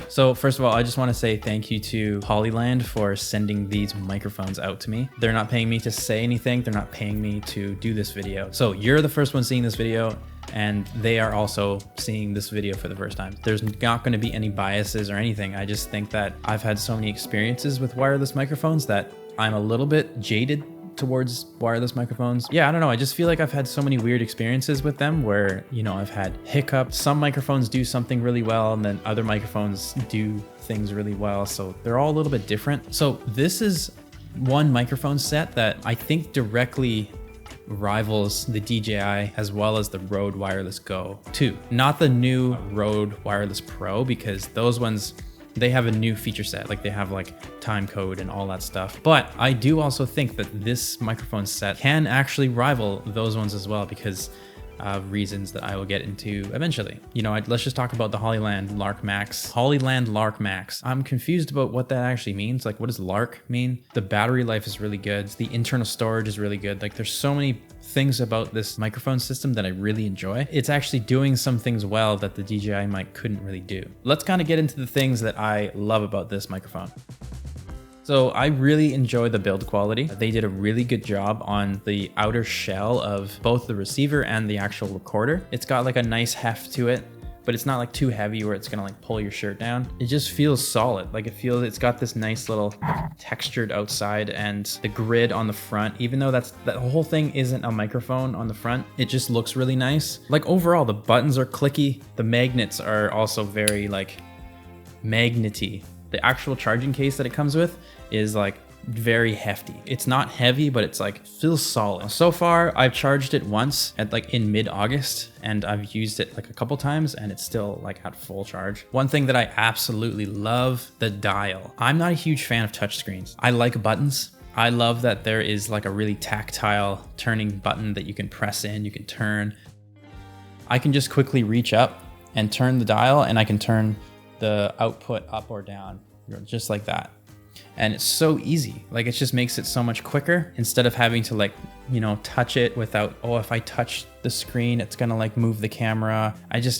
So first of all, I just want to say thank you to Hollyland for sending these microphones out to me. They're not paying me to say anything. They're not paying me to do this video. So you're the first one seeing this video, and they are also seeing this video for the first time. There's not going to be any biases or anything. I just think that I've had so many experiences with wireless microphones that I'm a little bit jaded towards wireless microphones. Yeah, I don't know. I just feel like I've had so many weird experiences with them where, you know, I've had hiccups. Some microphones do something really well, and then other microphones do things really well. So they're all a little bit different. So this is one microphone set that I think directly rivals the DJI as well as the Rode Wireless Go 2. Not the new Rode Wireless Pro, because those ones, they have a new feature set, like they have like time code and all that stuff. But I do also think that this microphone set can actually rival those ones as well, because of reasons that I will get into eventually. You know, let's just talk about the Hollyland Lark Max. Hollyland Lark Max. I'm confused about what that actually means. Like, what does Lark mean? The battery life is really good. The internal storage is really good. Like, there's so many things about this microphone system that I really enjoy. It's actually doing some things well that the DJI mic couldn't really do. Let's kind of get into the things that I love about this microphone. So I really enjoy the build quality. They did a really good job on the outer shell of both the receiver and the actual recorder. It's got like a nice heft to it, but it's not like too heavy where it's gonna like pull your shirt down. It just feels solid. Like it's got this nice little textured outside, and the grid on the front, even though that whole thing isn't a microphone on the front, it just looks really nice. Like overall, the buttons are clicky. The magnets are also very like magnety. The actual charging case that it comes with is like very hefty. It's not heavy, but it's like feels solid. So far, I've charged it once at like in mid-August, and I've used it like a couple times, and it's still like at full charge. One thing that I absolutely love, the dial. I'm not a huge fan of touchscreens. I like buttons. I love that there is like a really tactile turning button that you can press in, you can turn. I can just quickly reach up and turn the dial, and I can turn the output up or down, just like that. And it's so easy. Like, it just makes it so much quicker instead of having to like, you know, touch it without, oh, if I touch the screen, it's gonna like move the camera.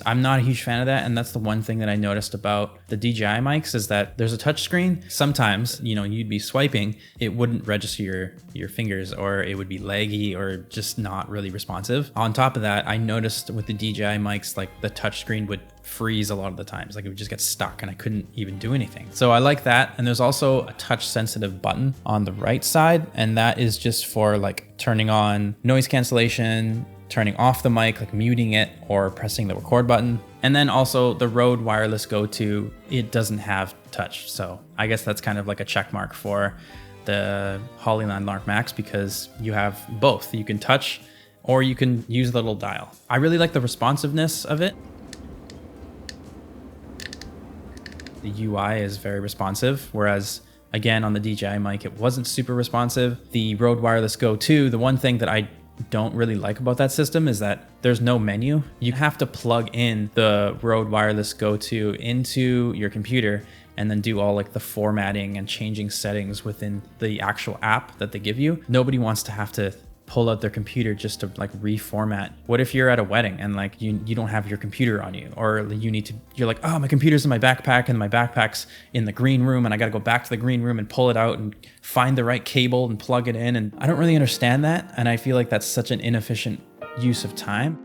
I'm not a huge fan of that. And that's the one thing that I noticed about the DJI mics, is that there's a touch screen. Sometimes, you know, you'd be swiping, it wouldn't register your fingers, or it would be laggy or just not really responsive. On top of that, I noticed with the DJI mics, like the touch screen would freeze a lot of the times. Like, it would just get stuck and I couldn't even do anything. So I like that. And there's also a touch sensitive button on the right side, and that is just for like turning on noise cancellation, turning off the mic, like muting it, or pressing the record button. And then also the Rode Wireless Go 2, it doesn't have touch. So I guess that's kind of like a check mark for the Hollyland Lark Max, because you have both. You can touch or you can use the little dial. I really like the responsiveness of it. The UI is very responsive, whereas again, on the DJI mic, it wasn't super responsive. The Rode Wireless Go 2, the one thing that I don't really like about that system is that there's no menu. You have to plug in the Rode Wireless Go 2 into your computer and then do all like the formatting and changing settings within the actual app that they give you. Nobody wants to have to pull out their computer just to like reformat. What if you're at a wedding and like you don't have your computer on you, or you're like, oh, my computer's in my backpack and my backpack's in the green room, and I got to go back to the green room and pull it out and find the right cable and plug it in. And I don't really understand that. And I feel like that's such an inefficient use of time.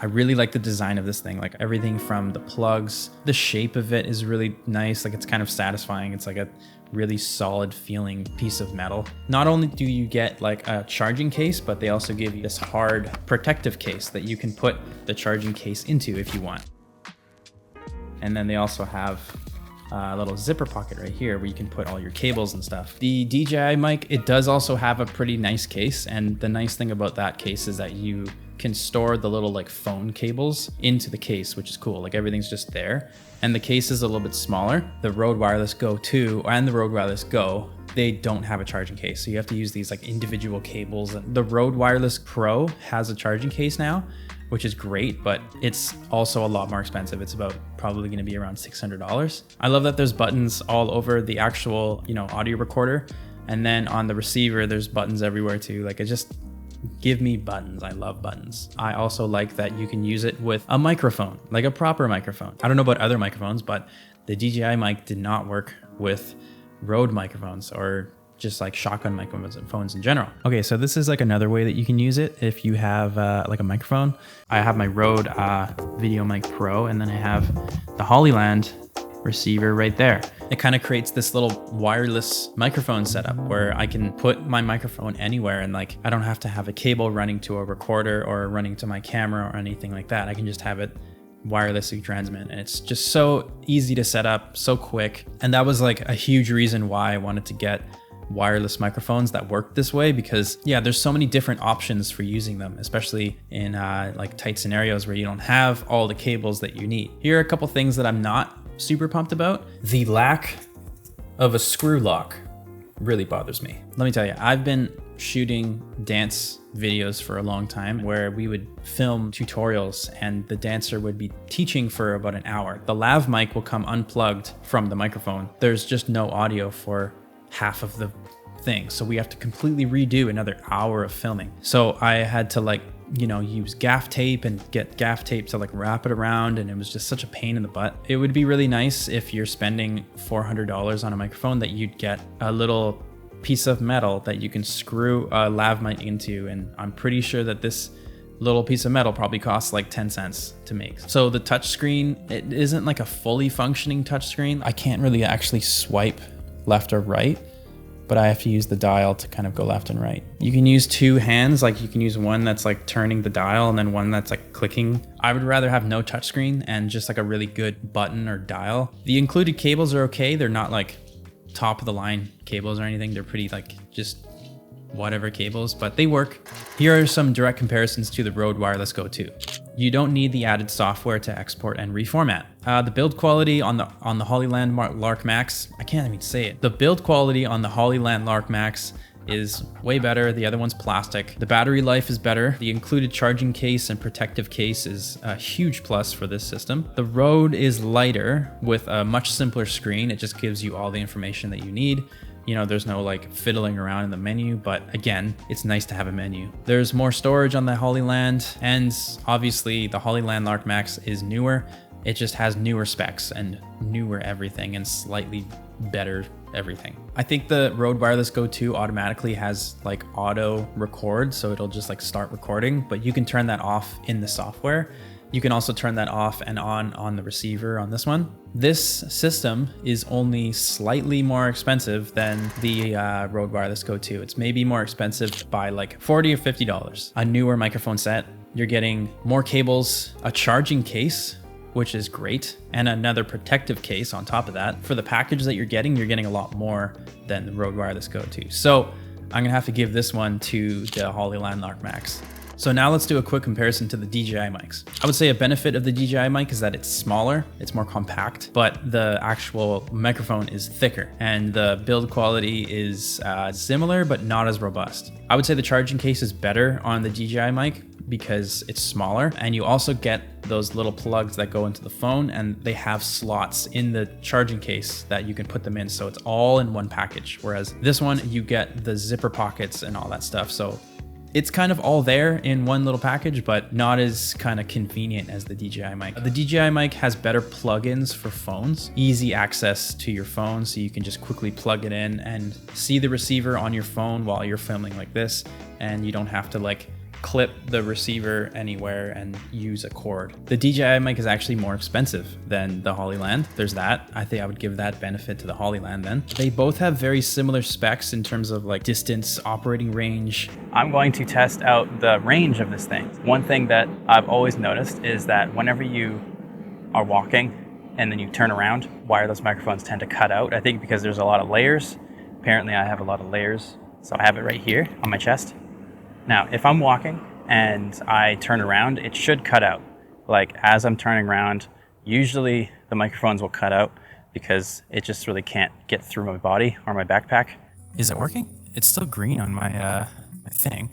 I really like the design of this thing, like everything from the plugs, the shape of it is really nice. Like, it's kind of satisfying. It's like a really solid feeling piece of metal. Not only do you get like a charging case, but they also give you this hard protective case that you can put the charging case into if you want. And then they also have a little zipper pocket right here where you can put all your cables and stuff. The DJI mic, it does also have a pretty nice case. And the nice thing about that case is that you can store the little like phone cables into the case, which is cool. Like, everything's just there. And the case is a little bit smaller. The Rode Wireless Go 2 and the Rode Wireless Go, they don't have a charging case. So you have to use these like individual cables. And the Rode Wireless Pro has a charging case now, which is great, but it's also a lot more expensive. It's about probably going to be around $600. I love that there's buttons all over the actual, you know, audio recorder. And then on the receiver, there's buttons everywhere too. Like, it just give me buttons. I love buttons. I also like that you can use it with a microphone, like a proper microphone. I don't know about other microphones, but The DJI mic did not work with Rode microphones or just like shotgun microphones and phones in general. Okay, so this is like another way that you can use it if you have like a microphone. I have my Rode Video Mic Pro, and then I have the Hollyland receiver right there. It kind of creates this little wireless microphone setup where I can put my microphone anywhere, and like I don't have to have a cable running to a recorder or running to my camera or anything like that. I can just have it wirelessly transmit, and it's just so easy to set up, so quick. And that was like a huge reason why I wanted to get wireless microphones that work this way, because yeah, there's so many different options for using them, especially in like tight scenarios where you don't have all the cables that you need. Here are a couple things that I'm not super pumped about. The lack of a screw lock really bothers me. Let me tell you, I've been shooting dance videos for a long time where we would film tutorials and the dancer would be teaching for about an hour. The lav mic will come unplugged from the microphone. There's just no audio for half of the thing. So we have to completely redo another hour of filming. So I had to like, you know, use gaff tape and get gaff tape to like wrap it around, and it was just such a pain in the butt. It would be really nice if you're spending $400 on a microphone that you'd get a little piece of metal that you can screw a lav mic into, and I'm pretty sure that this little piece of metal probably costs like 10 cents to make. So the touch screen, it isn't like a fully functioning touch screen. I can't really actually swipe left or right, but I have to use the dial to kind of go left and right. You can use two hands, like you can use one that's like turning the dial and then one that's like clicking. I would rather have no touchscreen and just like a really good button or dial. The included cables are okay. They're not like top of the line cables or anything. They're pretty like just whatever cables, but they work. Here are some direct comparisons to the Rode Wireless Go 2. You don't need the added software to export and reformat. The build quality on the Hollyland Lark Max, I can't even say it. The build quality on the Hollyland Lark Max is way better. The other one's plastic. The battery life is better. The included charging case and protective case is a huge plus for this system. The Rode is lighter with a much simpler screen. It just gives you all the information that you need. You know, there's no like fiddling around in the menu, but again, it's nice to have a menu. There's more storage on the Hollyland, and obviously the Hollyland Lark Max is newer. It just has newer specs and newer everything and slightly better everything. I think the Rode Wireless Go 2 automatically has like auto record, so it'll just like start recording, but you can turn that off in the software. You can also turn that off and on the receiver on this one. This system is only slightly more expensive than the Rode Wireless Go 2. It's maybe more expensive by like $40 or $50. A newer microphone set, you're getting more cables, a charging case, which is great, and another protective case on top of that. For the package that you're getting a lot more than the Rode Wireless Go 2. So I'm gonna have to give this one to the Hollyland Lark Max. So now let's do a quick comparison to the DJI mics. I would say a benefit of the DJI mic is that it's smaller, it's more compact, but the actual microphone is thicker and the build quality is similar, but not as robust. I would say the charging case is better on the DJI mic because it's smaller, and you also get those little plugs that go into the phone, and they have slots in the charging case that you can put them in, so it's all in one package. Whereas this one, you get the zipper pockets and all that stuff. So it's kind of all there in one little package, but not as kind of convenient as the DJI mic. The DJI mic has better plugins for phones, easy access to your phone, so you can just quickly plug it in and see the receiver on your phone while you're filming like this, and you don't have to like clip the receiver anywhere and use a cord. The DJI mic is actually more expensive than the Hollyland. There's that. I think I would give that benefit to the Hollyland then. They both have very similar specs in terms of like distance, operating range. I'm going to test out the range of this thing. One thing that I've always noticed is that whenever you are walking and then you turn around, wireless microphones tend to cut out. I think because there's a lot of layers. Apparently I have a lot of layers. So I have it right here on my chest. Now, if I'm walking and I turn around, it should cut out. Like as I'm turning around, usually the microphones will cut out because it just really can't get through my body or my backpack. Is it working? It's still green on my my thing.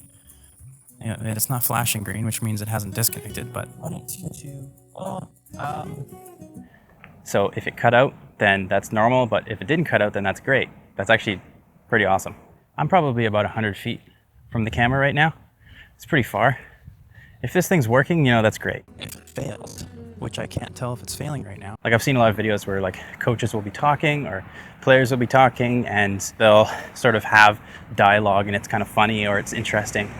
Yeah, it's not flashing green, which means it hasn't disconnected, but 1, 2, 2. So if it cut out, then that's normal, but if it didn't cut out, then that's great. That's actually pretty awesome. I'm probably about 100 feet from the camera right now. It's pretty far. If this thing's working, you know, that's great. If it fails, which I can't tell if it's failing right now. Like I've seen a lot of videos where like coaches will be talking or players will be talking and they'll sort of have dialogue and it's kind of funny or it's interesting.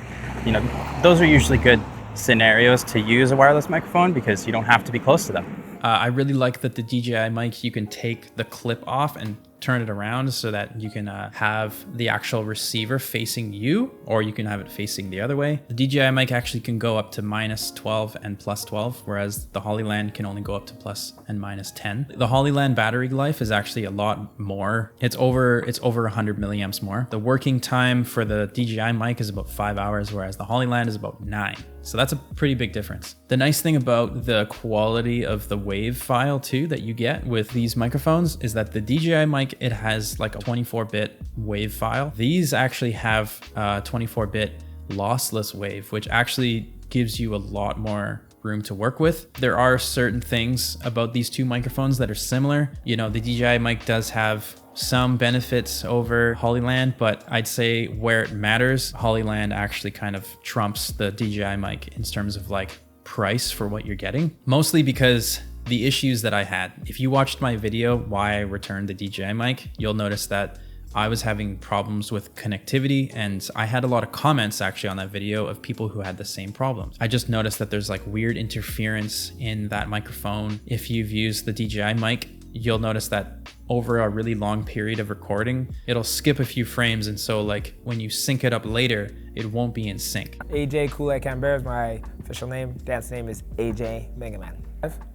You know, those are usually good scenarios to use a wireless microphone because you don't have to be close to them. I really like that the DJI mic, you can take the clip off and turn it around so that you can have the actual receiver facing you, or you can have it facing the other way. The DJI mic actually can go up to -12 and +12, whereas the Hollyland can only go up to plus and -10. The Hollyland battery life is actually a lot more. It's over 100 milliamps more. The working time for the DJI mic is about 5 hours, whereas the Hollyland is about 9. So that's a pretty big difference. The nice thing about the quality of the wave file too that you get with these microphones is that the DJI mic, it has like a 24-bit wave file. These actually have a 24-bit lossless wave, which actually gives you a lot more room to work with. There are certain things about these two microphones that are similar. You know, the DJI mic does have some benefits over Hollyland, but I'd say where it matters, Hollyland actually kind of trumps the DJI mic in terms of like price for what you're getting. Mostly because the issues that I had. If you watched my video why I returned the DJI mic, you'll notice that I was having problems with connectivity, and I had a lot of comments actually on that video of people who had the same problem. I just noticed that there's like weird interference in that microphone. If you've used the DJI mic, you'll notice that over a really long period of recording, it'll skip a few frames, and so like when you sync it up later, it won't be in sync. AJ Kool Canberra is my official name. Dad's name is AJ Megaman.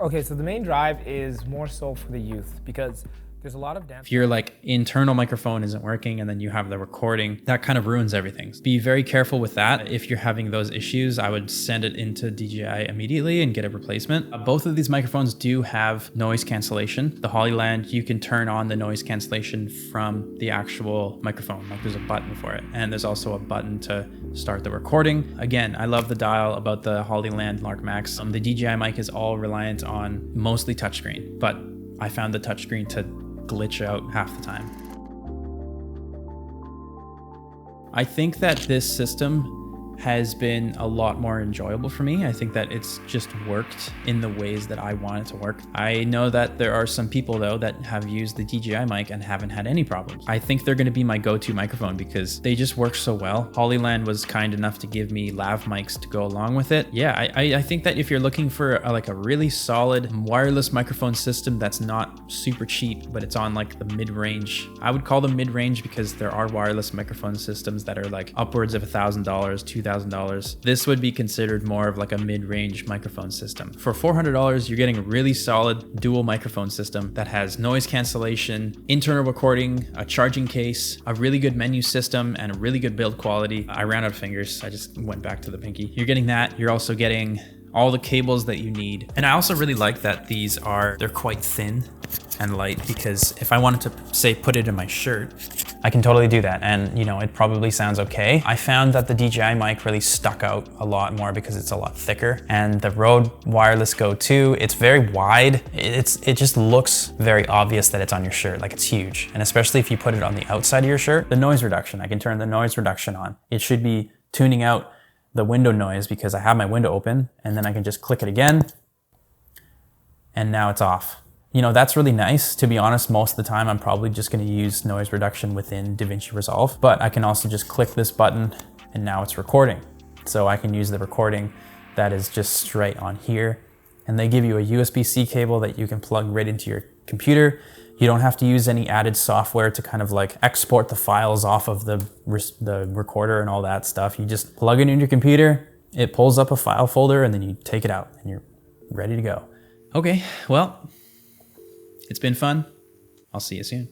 Okay, so the main drive is more so for the youth because there's a lot of dance. If your like internal microphone isn't working and then you have the recording, that kind of ruins everything. Be very careful with that. If you're having those issues, I would send it into DJI immediately and get a replacement. Both of these microphones do have noise cancellation. The Hollyland, you can turn on the noise cancellation from the actual microphone. Like there's a button for it. And there's also a button to start the recording. Again, I love the dial about the Hollyland Lark Max. The DJI mic is all reliant on mostly touchscreen, but I found the touchscreen to glitch out half the time. I think that this system has been a lot more enjoyable for me. I think that it's just worked in the ways that I want it to work. I know that there are some people though that have used the DJI mic and haven't had any problems. I think they're gonna be my go-to microphone because they just work so well. Hollyland was kind enough to give me lav mics to go along with it. Yeah, I think that if you're looking for like a really solid wireless microphone system that's not super cheap, but it's on like the mid-range, I would call them mid-range because there are wireless microphone systems that are like upwards of $1,000, $2,000. This would be considered more of like a mid-range microphone system. For $400, you're getting a really solid dual microphone system that has noise cancellation, internal recording, a charging case, a really good menu system, and a really good build quality. I ran out of fingers. I just went back to the pinky. You're getting that. You're also getting all the cables that you need. And I also really like that they're quite thin and light, because if I wanted to say put it in my shirt, I can totally do that, and you know, it probably sounds okay. I found that the DJI mic really stuck out a lot more because it's a lot thicker, and the Rode Wireless Go 2, it's very wide. It just looks very obvious that it's on your shirt, like it's huge. And especially if you put it on the outside of your shirt, the noise reduction, I can turn the noise reduction on. It should be tuning out the window noise because I have my window open, and then I can just click it again, and now it's off. You know, that's really nice. To be honest, most of the time I'm probably just going to use noise reduction within DaVinci Resolve, but I can also just click this button and now it's recording. So I can use the recording that is just straight on here, and they give you a USB-C cable that you can plug right into your computer. You don't have to use any added software to kind of like export the files off of the recorder and all that stuff. You just plug it into your computer, it pulls up a file folder, and then you take it out and you're ready to go. Okay, well, it's been fun. I'll see you soon.